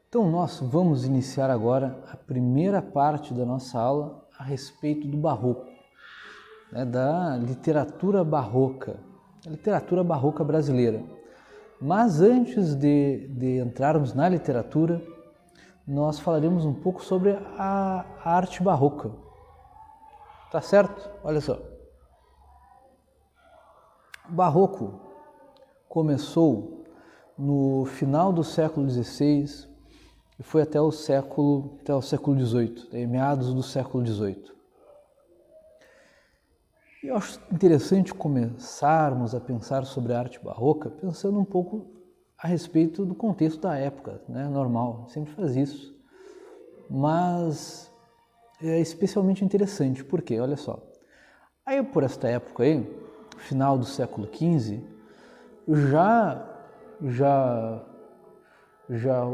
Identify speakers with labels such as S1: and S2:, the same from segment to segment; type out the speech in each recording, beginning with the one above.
S1: Então nós vamos iniciar agora a primeira parte da nossa aula a respeito do barroco, né, da literatura barroca, a literatura barroca brasileira. Mas antes de entrarmos na literatura, nós falaremos um pouco sobre a arte barroca. Tá certo? Olha só. O barroco começou no final do século XVI e foi até o século XVIII, meados do século XVIII. E eu acho interessante começarmos a pensar sobre a arte barroca pensando um pouco a respeito do contexto da época, né? Normal, sempre faz isso. Mas é especialmente interessante, porque, olha só, aí por esta época aí, final do século XV, já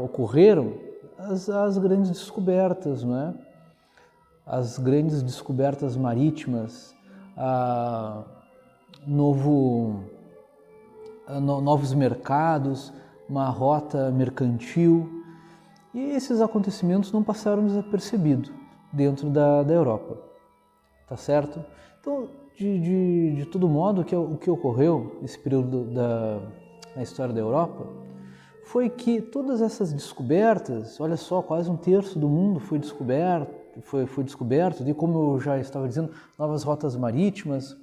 S1: ocorreram as grandes descobertas, não é? As grandes descobertas marítimas, novos mercados, uma rota mercantil, e esses acontecimentos não passaram desapercebidos dentro da Europa, tá certo? Então, de todo modo, o que ocorreu nesse período na história da Europa foi que todas essas descobertas, olha só, quase um terço do mundo foi descoberto, e como eu já estava dizendo, novas rotas marítimas,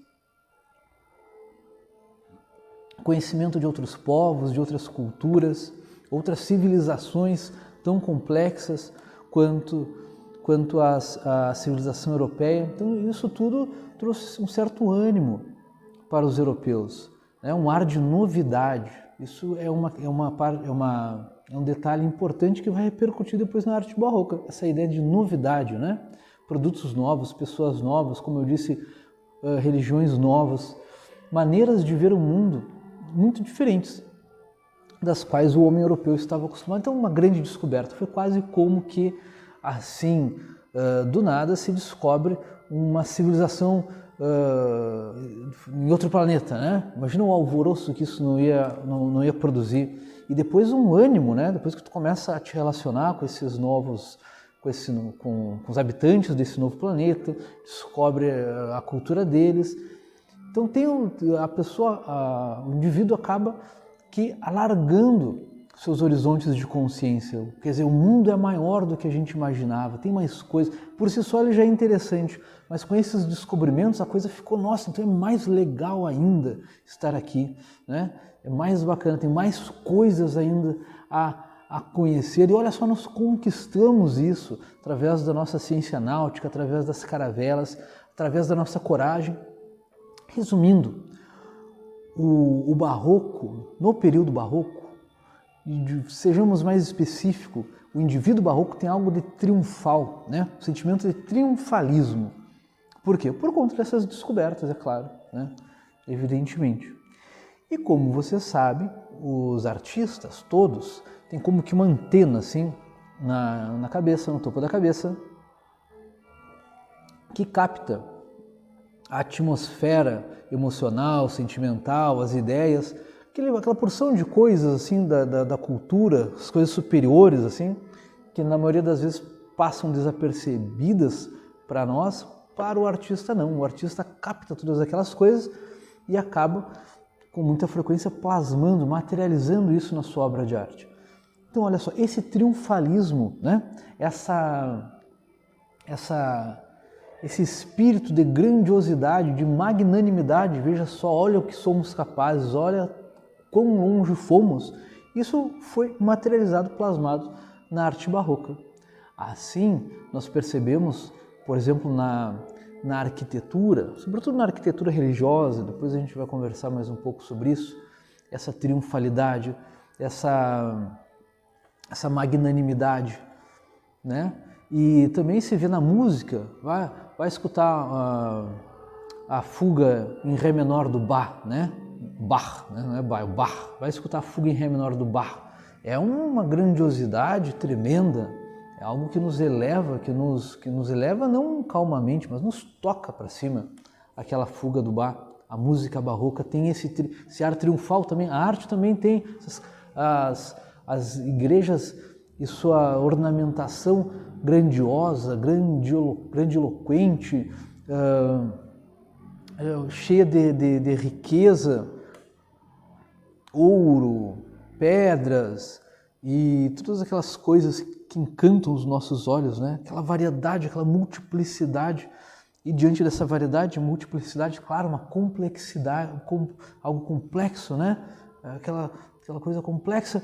S1: conhecimento de outros povos, de outras culturas, outras civilizações tão complexas quanto a civilização europeia. Então isso tudo trouxe um certo ânimo para os europeus, né? Um ar de novidade. Isso é um detalhe importante que vai repercutir depois na arte barroca, essa ideia de novidade, né? Produtos novos, pessoas novas, como eu disse, religiões novas, maneiras de ver o mundo muito diferentes das quais o homem europeu estava acostumado. Então, uma grande descoberta. Foi quase como que, assim, do nada, se descobre uma civilização em outro planeta, né? Imagina o alvoroço que isso não ia produzir. E depois um ânimo, né? Depois que tu começa a te relacionar com esses novos, com os habitantes desse novo planeta, descobre a cultura deles. Então o indivíduo acaba que alargando seus horizontes de consciência. Quer dizer, o mundo é maior do que a gente imaginava, tem mais coisas. Por si só ele já é interessante, mas com esses descobrimentos a coisa ficou, nossa, então é mais legal ainda estar aqui, né? É mais bacana, tem mais coisas ainda a conhecer. E olha só, nós conquistamos isso através da nossa ciência náutica, através das caravelas, através da nossa coragem. Resumindo, o barroco, no período barroco, sejamos mais específicos, o indivíduo barroco tem algo de triunfal, né? O sentimento de triunfalismo. Por quê? Por conta dessas descobertas, é claro, né? Evidentemente. E como você sabe, os artistas todos têm como que uma antena assim na cabeça, no topo da cabeça, que capta a atmosfera emocional, sentimental, as ideias, aquela porção de coisas assim da cultura, as coisas superiores assim, que na maioria das vezes passam desapercebidas para nós, para o artista não. O artista capta todas aquelas coisas e acaba com muita frequência plasmando, materializando isso na sua obra de arte. Então olha só, esse triunfalismo, né? Esse espírito de grandiosidade, de magnanimidade, veja só, olha o que somos capazes, olha quão longe fomos, isso foi materializado, plasmado na arte barroca. Assim, nós percebemos, por exemplo, na arquitetura, sobretudo na arquitetura religiosa, depois a gente vai conversar mais um pouco sobre isso, essa triunfalidade, essa magnanimidade, né? E também se vê na música, vai escutar a fuga em Ré menor do Bach, né? Bach, né? Não é Bach, Bach. Vai escutar a fuga em Ré menor do Bach. É uma grandiosidade tremenda, é algo que nos eleva, que nos eleva não calmamente, mas nos toca para cima, aquela fuga do Bach. A música barroca tem esse ar triunfal também, a arte também tem as igrejas e sua ornamentação grandiosa, grandiloquente, cheia de riqueza, ouro, pedras e todas aquelas coisas que encantam os nossos olhos, né? Aquela variedade, aquela multiplicidade. E diante dessa variedade, multiplicidade, claro, uma complexidade, algo complexo, né? Aquela coisa complexa.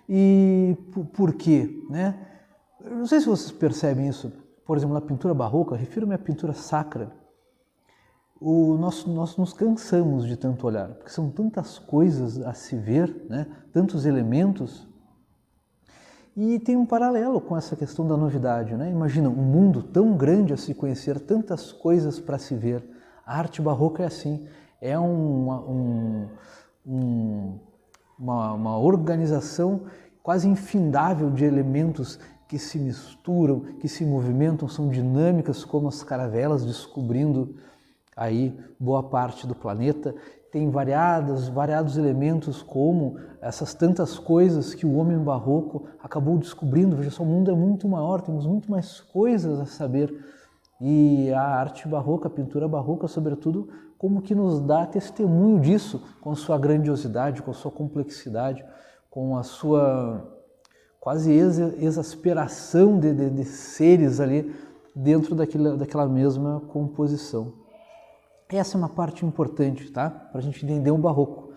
S1: E por quê, né? Eu não sei se vocês percebem isso. Por exemplo, na pintura barroca, refiro-me à pintura sacra. Nós nos cansamos de tanto olhar, porque são tantas coisas a se ver, né? Tantos elementos. E tem um paralelo com essa questão da novidade, né? Imagina, um mundo tão grande a se conhecer, tantas coisas para se ver. A arte barroca é assim, é uma organização quase infindável de elementos que se misturam, que se movimentam, são dinâmicas como as caravelas, descobrindo aí boa parte do planeta. Tem variados elementos como essas tantas coisas que o homem barroco acabou descobrindo. Veja só, o mundo é muito maior, temos muito mais coisas a saber. E a arte barroca, a pintura barroca, sobretudo, como que nos dá testemunho disso, com a sua grandiosidade, com a sua complexidade, com a sua quase exasperação de seres ali dentro daquela mesma composição. Essa é uma parte importante, tá? Para a gente entender o barroco.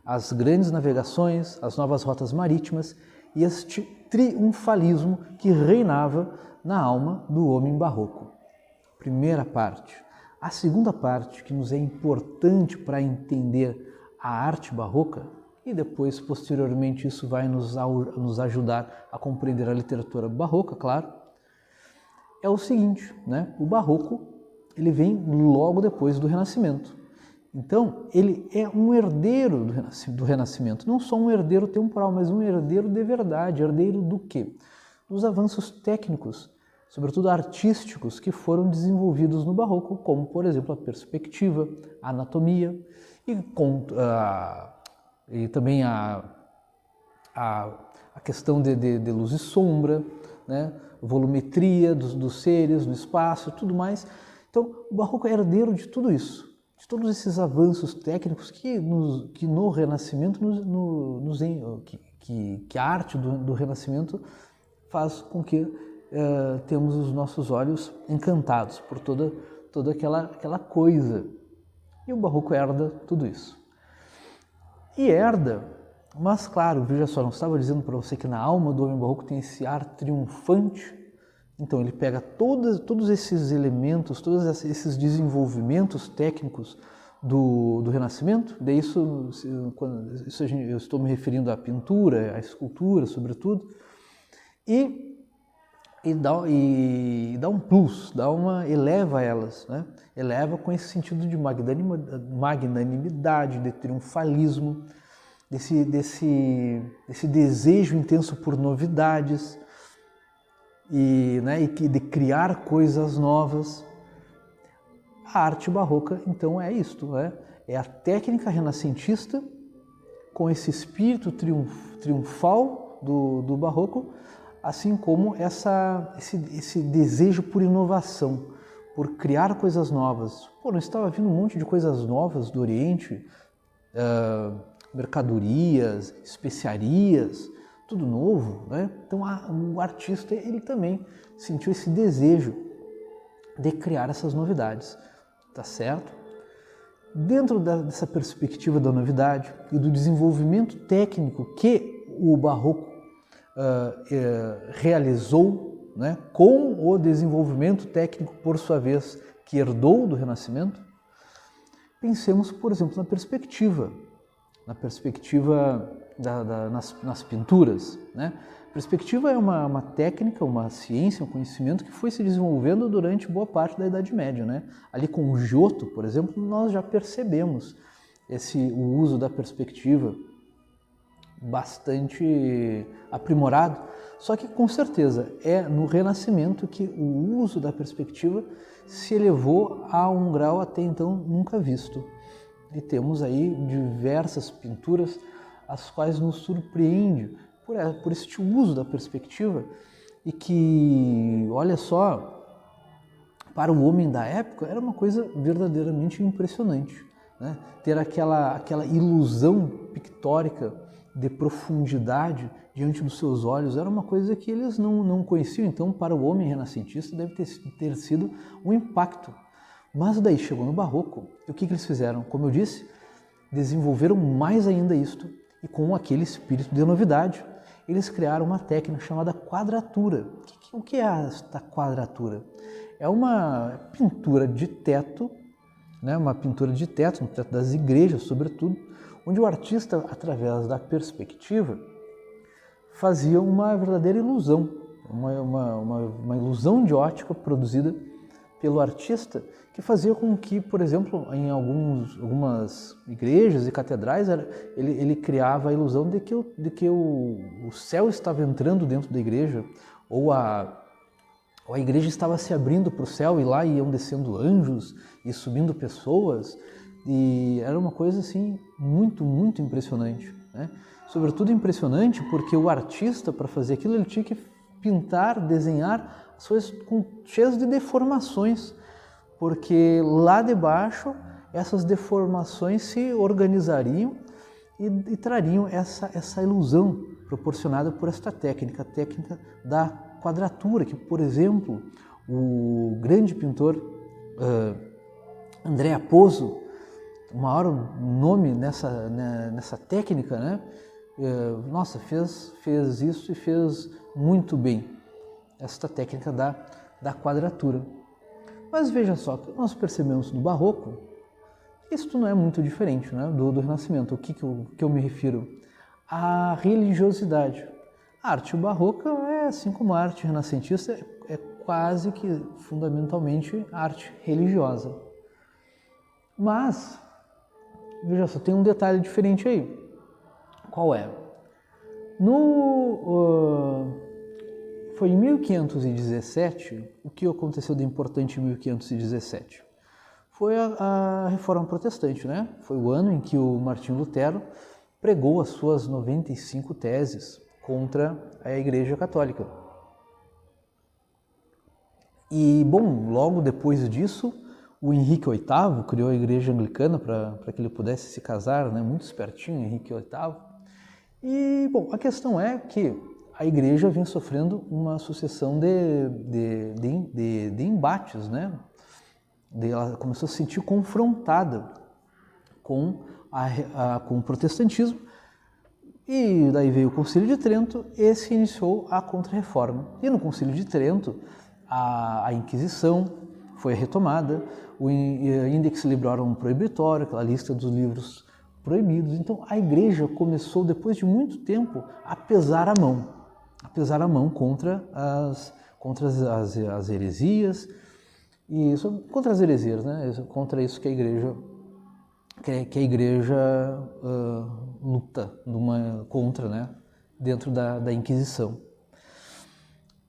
S1: As grandes navegações, as novas rotas marítimas e este triunfalismo que reinava na alma do homem barroco. Primeira parte. A segunda parte, que nos é importante para entender a arte barroca, e depois, posteriormente, isso vai nos ajudar a compreender a literatura barroca, claro, é o seguinte, né? O barroco ele vem logo depois do Renascimento. Então, ele é um herdeiro do Renascimento. Não só um herdeiro temporal, mas um herdeiro de verdade. Herdeiro do quê? Dos avanços técnicos, sobretudo artísticos, que foram desenvolvidos no Barroco, como, por exemplo, a perspectiva, a anatomia e também a questão de luz e sombra, né? Volumetria dos seres, do espaço, tudo mais. Então, o Barroco é herdeiro de tudo isso, de todos esses avanços técnicos que no Renascimento, que a arte do Renascimento faz com que temos os nossos olhos encantados por toda aquela coisa. E o Barroco herda tudo isso. E herda, mas claro, veja só, não estava dizendo para você que na alma do homem barroco tem esse ar triunfante? Então ele pega todos esses elementos, todos esses desenvolvimentos técnicos do Renascimento, daí eu estou me referindo à pintura, à escultura, sobretudo, e dá um plus, eleva elas, né? Eleva com esse sentido de magnanimidade, de triunfalismo, desse desejo intenso por novidades, e de criar coisas novas. A arte barroca, então, é isto, né? É a técnica renascentista com esse espírito triunfal do barroco, assim como esse desejo por inovação, por criar coisas novas. Não estava vindo um monte de coisas novas do Oriente, mercadorias, especiarias, tudo novo, né? Então o artista ele também sentiu esse desejo de criar essas novidades, tá certo? Dentro dessa perspectiva da novidade e do desenvolvimento técnico que o Barroco realizou, né, com o desenvolvimento técnico, por sua vez, que herdou do Renascimento, pensemos, por exemplo, na perspectiva nas pinturas, né? Perspectiva é uma técnica, uma ciência, um conhecimento que foi se desenvolvendo durante boa parte da Idade Média, né? Ali com o Giotto, por exemplo, nós já percebemos o uso da perspectiva bastante aprimorado, só que com certeza é no Renascimento que o uso da perspectiva se elevou a um grau até então nunca visto. E temos aí diversas pinturas as quais nos surpreende por este uso da perspectiva, e que, olha só, para o homem da época era uma coisa verdadeiramente impressionante, né? Ter aquela ilusão pictórica de profundidade diante dos seus olhos era uma coisa que eles não conheciam. Então, para o homem renascentista deve ter sido um impacto. Mas daí chegou no Barroco, e o que eles fizeram? Como eu disse, desenvolveram mais ainda isto, e com aquele espírito de novidade, eles criaram uma técnica chamada quadratura. O que é esta quadratura? É uma pintura de teto, né? Uma pintura de teto, no teto das igrejas, sobretudo, onde o artista, através da perspectiva, fazia uma verdadeira ilusão, uma ilusão de ótica produzida pelo artista, que fazia com que, por exemplo, em algumas igrejas e catedrais, ele criava a ilusão de que o céu estava entrando dentro da igreja, ou a igreja estava se abrindo para o céu e lá iam descendo anjos e subindo pessoas, e era uma coisa assim muito, muito impressionante, né? Sobretudo impressionante porque o artista, para fazer aquilo, ele tinha que pintar, desenhar as coisas cheias de deformações, porque lá debaixo essas deformações se organizariam e trariam essa ilusão proporcionada por esta técnica, a técnica da quadratura, que, por exemplo, o grande pintor Andrea Pozzo, o maior nome nessa técnica, né? Nossa, fez isso e fez muito bem, esta técnica da quadratura. Mas veja só, nós percebemos no Barroco, isto não é muito diferente, né, do Renascimento. O que eu me refiro? A religiosidade. A arte barroca é, assim como a arte renascentista, é quase que fundamentalmente arte religiosa. Mas, veja só, tem um detalhe diferente aí. Qual é? Foi em 1517, o que aconteceu de importante em 1517? Foi a Reforma Protestante, né? Foi o ano em que o Martinho Lutero pregou as suas 95 teses contra a Igreja Católica. E, bom, logo depois disso, o Henrique VIII criou a Igreja Anglicana para que ele pudesse se casar, né? Muito espertinho, Henrique VIII. E, bom, a questão é que a Igreja vem sofrendo uma sucessão de embates, né? Ela começou a se sentir confrontada com o protestantismo, e daí veio o Concílio de Trento e se iniciou a Contra-Reforma. E no Concílio de Trento, a Inquisição foi retomada, o Index Librorum Prohibitório, aquela lista dos livros proibidos. Então a Igreja começou, depois de muito tempo, a pesar a mão contra as heresias, e contra as heresias, né? Contra isso que a Igreja luta contra, né? Dentro da Inquisição.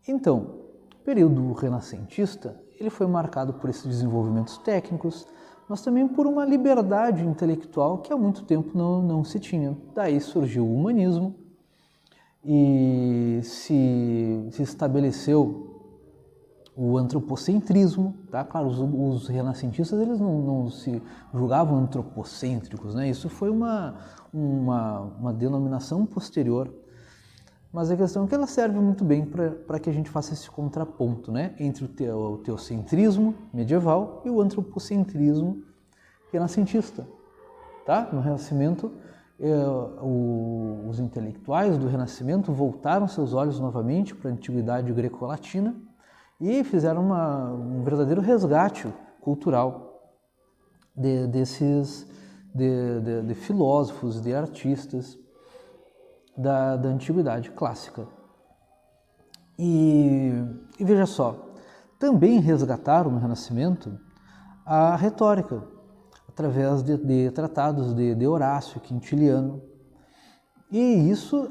S1: Então, o período renascentista ele foi marcado por esses desenvolvimentos técnicos, mas também por uma liberdade intelectual que há muito tempo não se tinha. Daí surgiu o humanismo e se estabeleceu o antropocentrismo, tá? Claro, os renascentistas eles não se julgavam antropocêntricos, né? Isso foi uma denominação posterior, mas a questão é que ela serve muito bem para que a gente faça esse contraponto, né? Entre o teocentrismo medieval e o antropocentrismo renascentista, tá? No Renascimento, os intelectuais do Renascimento voltaram seus olhos novamente para a antiguidade greco-latina e fizeram um verdadeiro resgate cultural de filósofos, de artistas da antiguidade clássica. E veja só, também resgataram no Renascimento a retórica, através de tratados de Horácio, Quintiliano. E isso,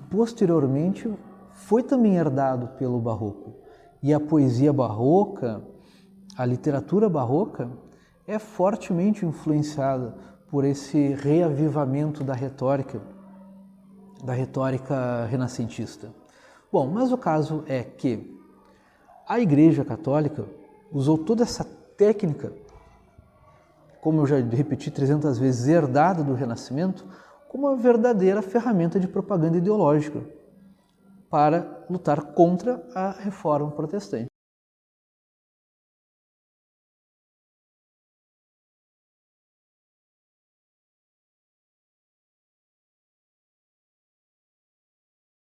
S1: posteriormente, foi também herdado pelo Barroco. E a poesia barroca, a literatura barroca, é fortemente influenciada por esse reavivamento da retórica da retórica renascentista? Bom, mas o caso é que a Igreja Católica usou toda essa técnica, como eu já repeti 300 vezes, herdada do Renascimento, como uma verdadeira ferramenta de propaganda ideológica para lutar contra a Reforma Protestante.